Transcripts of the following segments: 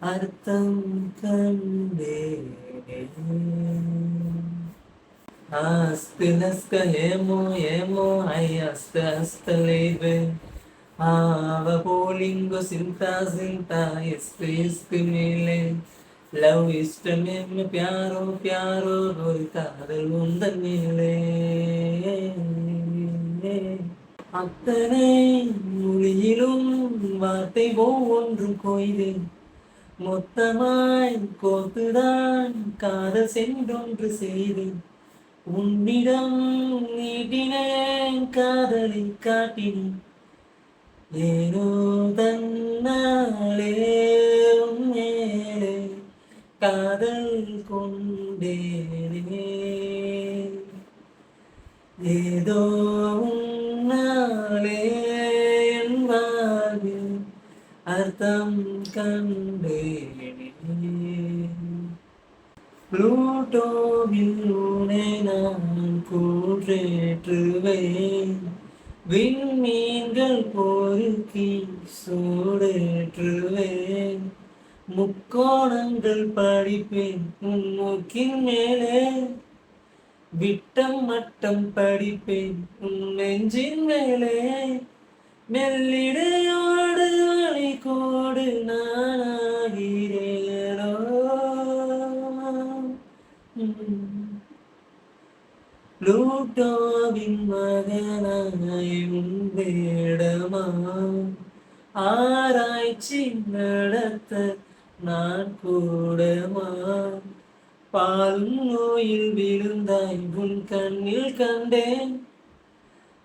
அர்த்தம் கண்டே ஆஸ்து நஸ்க ஏமோ ஏமோ ஐ அஸ்த அஸ்தலேவே ஆவ போலிங்கோ சிந்தா சிந்தா இஸ்கு இஸ்கு மேலே லவ் இஷ்டமே பியாரோ பியாரோ ஒரு காதல் உந்தன் மேலே அத்தனை மொழியிலும் வார்த்தை ஒவ்வொன்றும் கோயிலே மொத்தமாய் கோத்துதான் காதல் சென்றொன்று செய்தேன் உன்னிடம் நீட்டினேன் காதலை காட்டினேன் ஏனோ தன்னாலே உன்னேலே காதல் கொண்டேனே ஏதோ உன்னாலே என் வாழ்வில் அர்த்தம் கண்டேனே புளூட்டோவில் உன்னை நான் கூற்றேற்றுவேன் விண்மீன்கள் பொறுக்கி சூடேற்றுவேன் முக்கோணங்கள் படிப்பேன் உன் மூக்கின் மேலே விட்டம் மட்டம் படிப்பேன் உன் நெஞ்சின் மேலே மெல்லிடையோடு வழி கோடு நானாகிறேனோ புளூட்டோவின் மகனாய் உன் வேடமா ஆராய்ச்சி நடத்த நான் கூடமா பால் நோயில் விழுந்தாய் உன் கண்ணில் கண்டேன்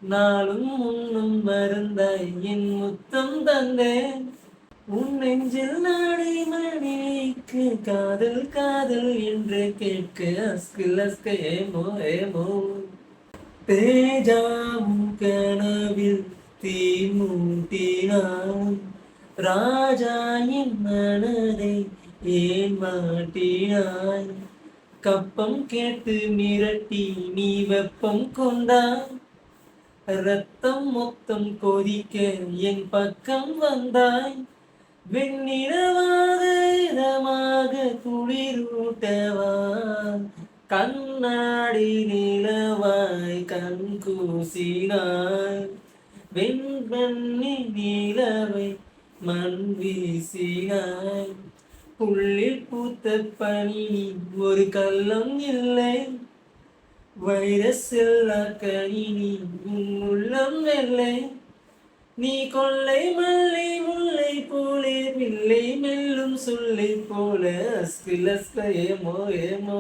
நாளும் முன்னும் மருந்தாய் என் முத்தம் தந்தேன் உன் நெஞ்சில் நாடி மணிக்கு காதல் காதல் என்று கேட்க அஸ்கில் அஸ்க ஏமோ ஏமோ தேஜாவும் கனவில் தீ மூட்டினான் ராஜாயின் மனதை ஏன் மாட்டினாய் கப்பம் கேட்டு மிரட்டி நீ வெப்பம் கொண்டாய் ரத்தம் மொத்தம் கொதிக்க என் பக்கம் வந்தாய் வெண்ணிலவாக இதமாக குளிரூட்டவா கண்ணாடி நிலவாய் கண் கூசினாய் வெண்பண்ணி நிலவை மண் வீசினாய் புள்ளில் பூத்த பனி ஒரு கள்ளம் இல்லை வைரஸ் எல்லா கணினி உன் உள்ளம் வெள்ளை நீ கொள்ளை மல்லை முல்லை போலே வில்லை மெல்லும் சொல்லை போல அஸ்கில் அஸ்க ஏமோ ஏமோ